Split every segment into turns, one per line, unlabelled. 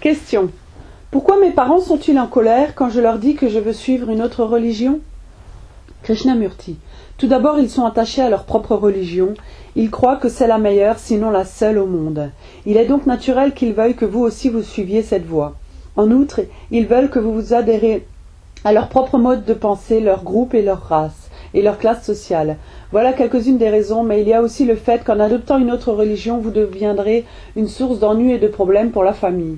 Question. Pourquoi mes parents sont-ils en colère quand je leur dis que je veux suivre une autre religion? Krishnamurti. Tout d'abord, ils sont attachés à leur propre religion. Ils croient que c'est la meilleure, sinon la seule au monde. Il est donc naturel qu'ils veuillent que vous aussi vous suiviez cette voie. En outre, ils veulent que vous vous adhérez à leur propre mode de pensée, leur groupe et leur race, et leur classe sociale. Voilà quelques-unes des raisons, mais il y a aussi le fait qu'en adoptant une autre religion, vous deviendrez une source d'ennuis et de problèmes pour la famille.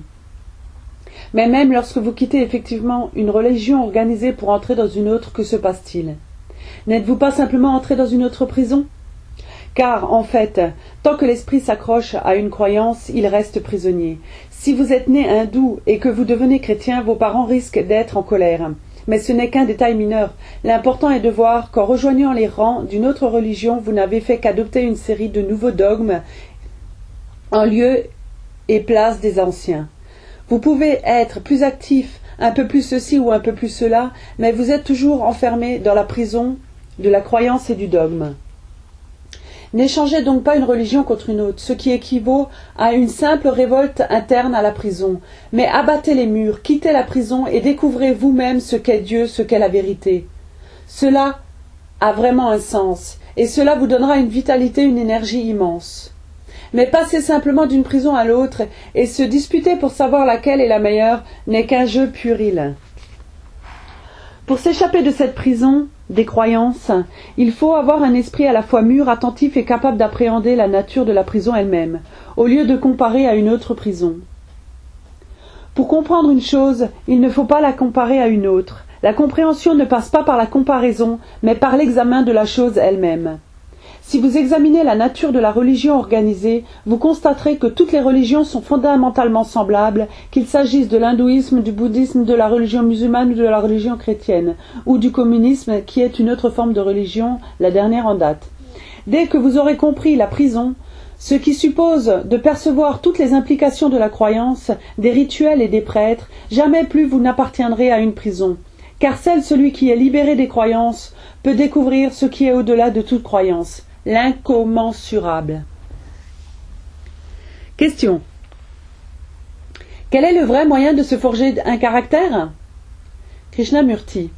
Mais même lorsque vous quittez effectivement une religion organisée pour entrer dans une autre, que se passe-t-il? N'êtes-vous pas simplement entré dans une autre prison? Car, en fait, tant que l'esprit s'accroche à une croyance, il reste prisonnier. Si vous êtes né hindou et que vous devenez chrétien, vos parents risquent d'être en colère. Mais ce n'est qu'un détail mineur. L'important est de voir qu'en rejoignant les rangs d'une autre religion, vous n'avez fait qu'adopter une série de nouveaux dogmes en lieu et place des anciens. Vous pouvez être plus actif, un peu plus ceci ou un peu plus cela, mais vous êtes toujours enfermé dans la prison de la croyance et du dogme. N'échangez donc pas une religion contre une autre, ce qui équivaut à une simple révolte interne à la prison. Mais abattez les murs, quittez la prison et découvrez vous-même ce qu'est Dieu, ce qu'est la vérité. Cela a vraiment un sens, et cela vous donnera une vitalité, une énergie immense. Mais passer simplement d'une prison à l'autre et se disputer pour savoir laquelle est la meilleure n'est qu'un jeu puéril. Pour s'échapper de cette prison des croyances, il faut avoir un esprit à la fois mûr, attentif et capable d'appréhender la nature de la prison elle-même, au lieu de comparer à une autre prison. Pour comprendre une chose, il ne faut pas la comparer à une autre. La compréhension ne passe pas par la comparaison, mais par l'examen de la chose elle-même. Si vous examinez la nature de la religion organisée, vous constaterez que toutes les religions sont fondamentalement semblables, qu'il s'agisse de l'hindouisme, du bouddhisme, de la religion musulmane ou de la religion chrétienne, ou du communisme qui est une autre forme de religion, la dernière en date. Dès que vous aurez compris la prison, ce qui suppose de percevoir toutes les implications de la croyance, des rituels et des prêtres, jamais plus vous n'appartiendrez à une prison. Car seul celui qui est libéré des croyances peut découvrir ce qui est au-delà de toute croyance. L'incommensurable. Question. Quel est le vrai moyen de se forger un caractère? Krishnamurti.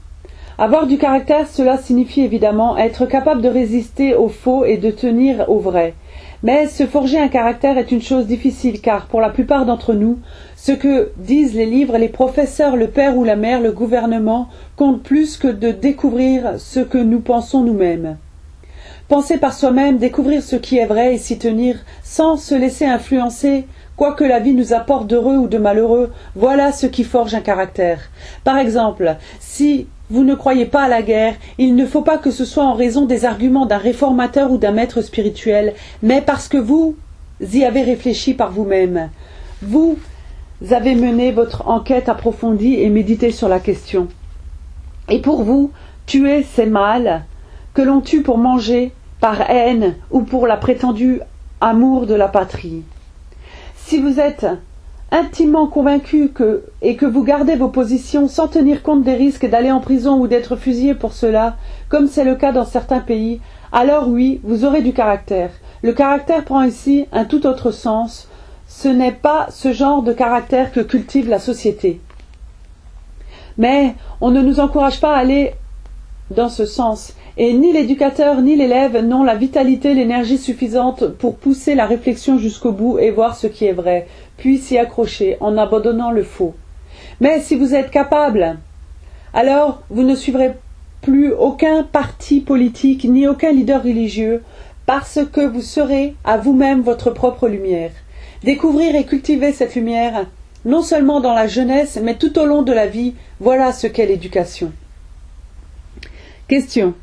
Avoir du caractère, cela signifie évidemment être capable de résister au faux et de tenir au vrai. Mais se forger un caractère est une chose difficile car, pour la plupart d'entre nous, ce que disent les livres, les professeurs, le père ou la mère, le gouvernement, compte plus que de découvrir ce que nous pensons nous-mêmes. Penser par soi-même, découvrir ce qui est vrai et s'y tenir, sans se laisser influencer, quoi que la vie nous apporte d'heureux ou de malheureux, voilà ce qui forge un caractère. Par exemple, si vous ne croyez pas à la guerre, il ne faut pas que ce soit en raison des arguments d'un réformateur ou d'un maître spirituel, mais parce que vous y avez réfléchi par vous-même. Vous avez mené votre enquête approfondie et médité sur la question. Et pour vous, tuer, c'est mal, que l'on tue pour manger, par haine ou pour la prétendue amour de la patrie. Si vous êtes intimement convaincu et que vous gardez vos positions sans tenir compte des risques d'aller en prison ou d'être fusillé pour cela, comme c'est le cas dans certains pays, alors oui, vous aurez du caractère. Le caractère prend ici un tout autre sens. Ce n'est pas ce genre de caractère que cultive la société. Mais on ne nous encourage pas à aller dans ce sens. Et ni l'éducateur ni l'élève n'ont la vitalité, l'énergie suffisante pour pousser la réflexion jusqu'au bout et voir ce qui est vrai, puis s'y accrocher en abandonnant le faux. Mais si vous êtes capable, alors vous ne suivrez plus aucun parti politique ni aucun leader religieux, parce que vous serez à vous-même votre propre lumière. Découvrir et cultiver cette lumière, non seulement dans la jeunesse, mais tout au long de la vie, voilà ce qu'est l'éducation. Question.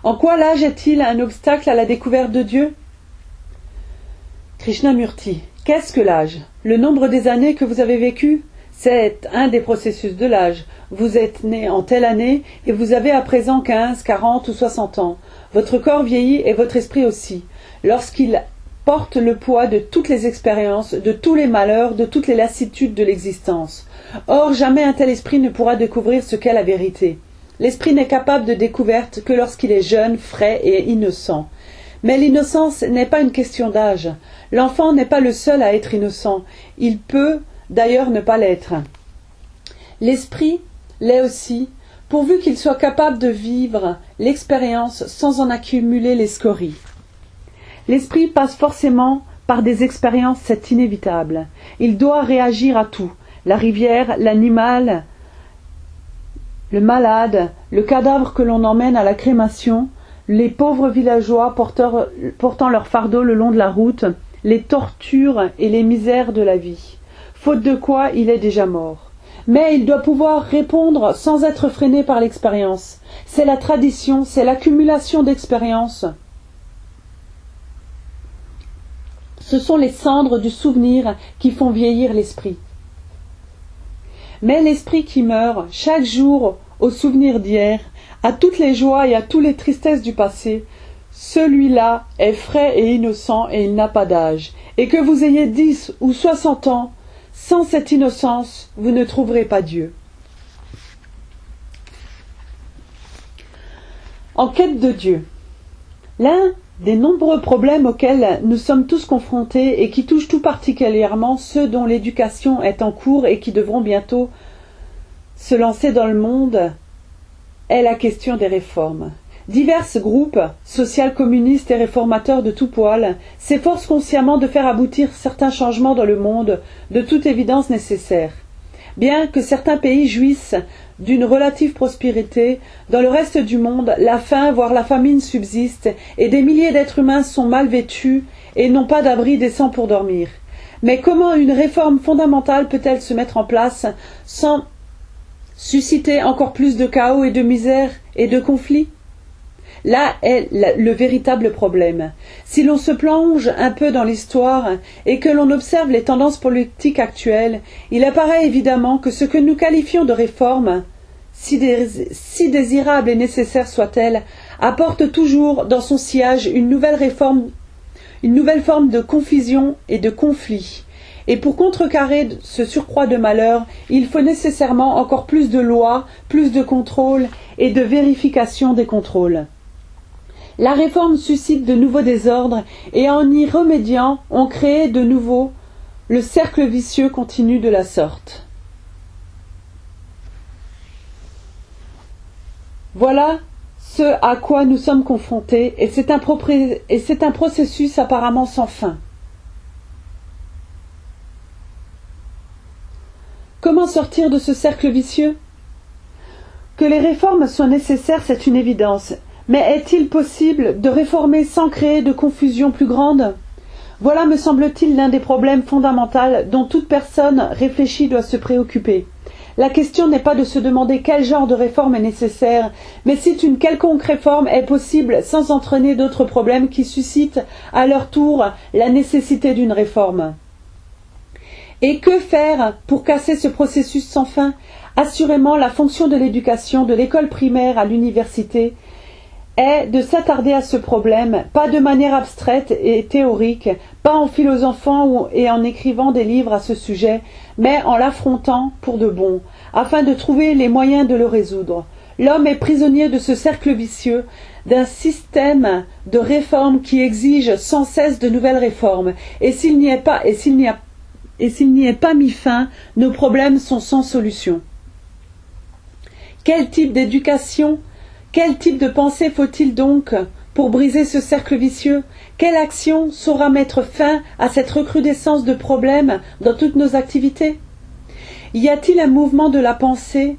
En quoi l'âge est-il un obstacle à la découverte de Dieu? Krishnamurti. Qu'est-ce que l'âge? Le nombre des années que vous avez vécues? C'est un des processus de l'âge. Vous êtes né en telle année et vous avez à présent 15, 40 ou 60 ans. Votre corps vieillit et votre esprit aussi. Lorsqu'il porte le poids de toutes les expériences, de tous les malheurs, de toutes les lassitudes de l'existence. Or, jamais un tel esprit ne pourra découvrir ce qu'est la vérité. L'esprit n'est capable de découverte que lorsqu'il est jeune, frais et innocent. Mais l'innocence n'est pas une question d'âge. L'enfant n'est pas le seul à être innocent. Il peut d'ailleurs ne pas l'être. L'esprit l'est aussi, pourvu qu'il soit capable de vivre l'expérience sans en accumuler les scories. L'esprit passe forcément par des expériences, c'est inévitable. Il doit réagir à tout, la rivière, l'animal, le malade, le cadavre que l'on emmène à la crémation, les pauvres villageois portant leur fardeau le long de la route, les tortures et les misères de la vie, faute de quoi il est déjà mort. Mais il doit pouvoir répondre sans être freiné par l'expérience. C'est la tradition, c'est l'accumulation d'expériences. Ce sont les cendres du souvenir qui font vieillir l'esprit. Mais l'esprit qui meurt chaque jour au souvenir d'hier, à toutes les joies et à toutes les tristesses du passé, celui-là est frais et innocent et il n'a pas d'âge. Et que vous ayez 10 ou 60 ans, sans cette innocence, vous ne trouverez pas Dieu. En quête de Dieu. L'un des nombreux problèmes auxquels nous sommes tous confrontés et qui touchent tout particulièrement ceux dont l'éducation est en cours et qui devront bientôt se lancer dans le monde est la question des réformes. Divers groupes social-communistes et réformateurs de tout poil s'efforcent consciemment de faire aboutir certains changements dans le monde, de toute évidence nécessaires. Bien que certains pays jouissent d'une relative prospérité, dans le reste du monde, la faim, voire la famine subsiste, et des milliers d'êtres humains sont mal vêtus et n'ont pas d'abri décent pour dormir. Mais comment une réforme fondamentale peut-elle se mettre en place sans susciter encore plus de chaos et de misère et de conflits ? Là est le véritable problème. Si l'on se plonge un peu dans l'histoire et que l'on observe les tendances politiques actuelles, il apparaît évidemment que ce que nous qualifions de réforme, si désirable et nécessaire soit-elle, apporte toujours dans son sillage une nouvelle forme de confusion et de conflit. Et pour contrecarrer ce surcroît de malheur, il faut nécessairement encore plus de lois, plus de contrôle et de vérification des contrôles. La réforme suscite de nouveaux désordres et en y remédiant, on crée de nouveau le cercle vicieux continu de la sorte. Voilà ce à quoi nous sommes confrontés et c'est un processus apparemment sans fin. Comment sortir de ce cercle vicieux ? Que les réformes soient nécessaires, c'est une évidence. Mais est-il possible de réformer sans créer de confusion plus grande ? Voilà, me semble-t-il, l'un des problèmes fondamentaux dont toute personne réfléchie doit se préoccuper. La question n'est pas de se demander quel genre de réforme est nécessaire, mais si une quelconque réforme est possible sans entraîner d'autres problèmes qui suscitent à leur tour la nécessité d'une réforme. Et que faire pour casser ce processus sans fin ? Assurément, la fonction de l'éducation, de l'école primaire à l'université, est de s'attarder à ce problème, pas de manière abstraite et théorique, pas en philosophant et en écrivant des livres à ce sujet, mais en l'affrontant pour de bon, afin de trouver les moyens de le résoudre. L'homme est prisonnier de ce cercle vicieux, d'un système de réformes qui exige sans cesse de nouvelles réformes, et s'il n'y est pas mis fin, nos problèmes sont sans solution. Quel type d'éducation ? Quel type de pensée faut-il donc pour briser ce cercle vicieux ? Quelle action saura mettre fin à cette recrudescence de problèmes dans toutes nos activités ? Y a-t-il un mouvement de la pensée,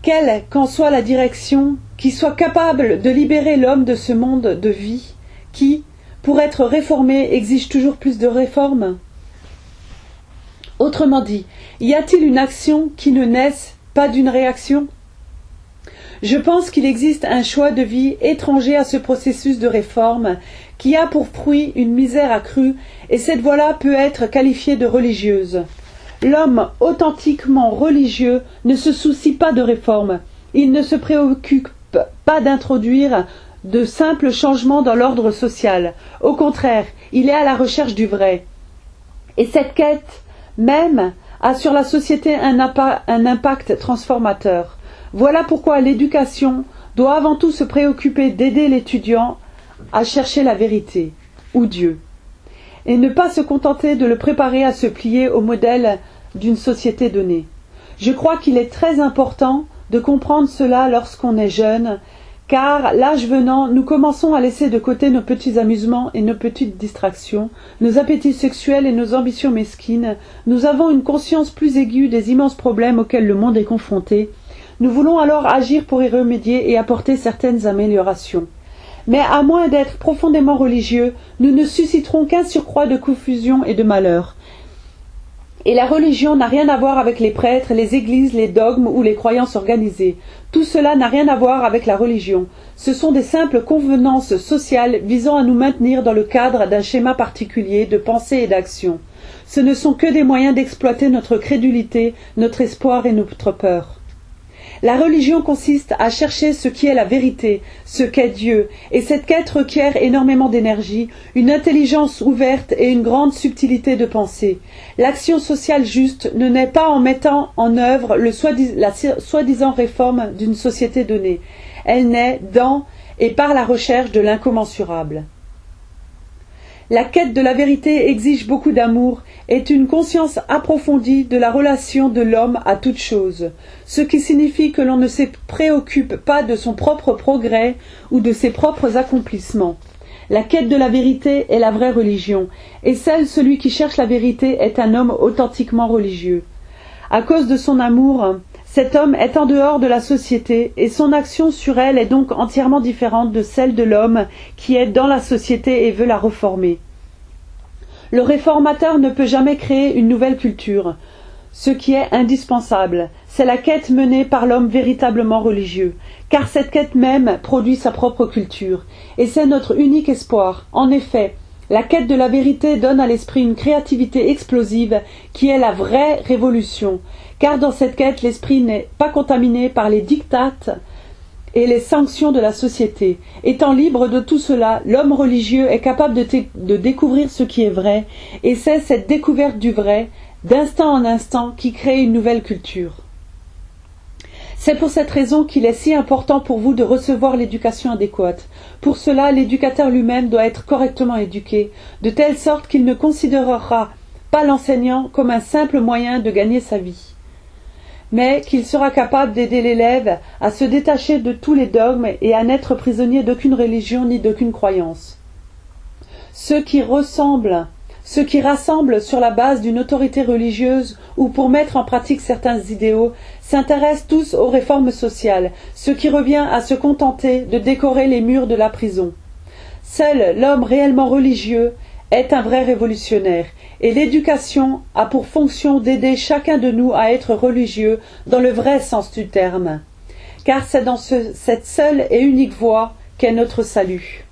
quelle qu'en soit la direction, qui soit capable de libérer l'homme de ce monde de vie, qui, pour être réformé, exige toujours plus de réformes ? Autrement dit, y a-t-il une action qui ne naisse pas d'une réaction ? Je pense qu'il existe un choix de vie étranger à ce processus de réforme qui a pour fruit une misère accrue et cette voie-là peut être qualifiée de religieuse. L'homme authentiquement religieux ne se soucie pas de réforme, il ne se préoccupe pas d'introduire de simples changements dans l'ordre social. Au contraire, il est à la recherche du vrai. Et cette quête même a sur la société un impact transformateur. Voilà pourquoi l'éducation doit avant tout se préoccuper d'aider l'étudiant à chercher la vérité, ou Dieu, et ne pas se contenter de le préparer à se plier au modèle d'une société donnée. Je crois qu'il est très important de comprendre cela lorsqu'on est jeune, car l'âge venant, nous commençons à laisser de côté nos petits amusements et nos petites distractions, nos appétits sexuels et nos ambitions mesquines. Nous avons une conscience plus aiguë des immenses problèmes auxquels le monde est confronté. Nous voulons alors agir pour y remédier et apporter certaines améliorations. Mais à moins d'être profondément religieux, nous ne susciterons qu'un surcroît de confusion et de malheur. Et la religion n'a rien à voir avec les prêtres, les églises, les dogmes ou les croyances organisées. Tout cela n'a rien à voir avec la religion. Ce sont des simples convenances sociales visant à nous maintenir dans le cadre d'un schéma particulier de pensée et d'action. Ce ne sont que des moyens d'exploiter notre crédulité, notre espoir et notre peur. La religion consiste à chercher ce qui est la vérité, ce qu'est Dieu, et cette quête requiert énormément d'énergie, une intelligence ouverte et une grande subtilité de pensée. L'action sociale juste ne naît pas en mettant en œuvre la soi-disant réforme d'une société donnée. Elle naît dans et par la recherche de l'incommensurable. La quête de la vérité exige beaucoup d'amour, est une conscience approfondie de la relation de l'homme à toute chose, ce qui signifie que l'on ne se préoccupe pas de son propre progrès ou de ses propres accomplissements. La quête de la vérité est la vraie religion, et celui qui cherche la vérité est un homme authentiquement religieux. À cause de son amour, cet homme est en dehors de la société, et son action sur elle est donc entièrement différente de celle de l'homme qui est dans la société et veut la reformer. Le réformateur ne peut jamais créer une nouvelle culture. Ce qui est indispensable, c'est la quête menée par l'homme véritablement religieux, car cette quête même produit sa propre culture, et c'est notre unique espoir. En effet, la quête de la vérité donne à l'esprit une créativité explosive qui est la vraie révolution, car dans cette quête, l'esprit n'est pas contaminé par les dictates et les sanctions de la société. Étant libre de tout cela, l'homme religieux est capable de découvrir ce qui est vrai, et c'est cette découverte du vrai, d'instant en instant, qui crée une nouvelle culture. C'est pour cette raison qu'il est si important pour vous de recevoir l'éducation adéquate. Pour cela, l'éducateur lui-même doit être correctement éduqué, de telle sorte qu'il ne considérera pas l'enseignant comme un simple moyen de gagner sa vie, mais qu'il sera capable d'aider l'élève à se détacher de tous les dogmes et à n'être prisonnier d'aucune religion ni d'aucune croyance. Ceux qui rassemblent sur la base d'une autorité religieuse ou pour mettre en pratique certains idéaux s'intéressent tous aux réformes sociales, ce qui revient à se contenter de décorer les murs de la prison. Seul l'homme réellement religieux est un vrai révolutionnaire, et l'éducation a pour fonction d'aider chacun de nous à être religieux dans le vrai sens du terme, car c'est dans cette seule et unique voie qu'est notre salut.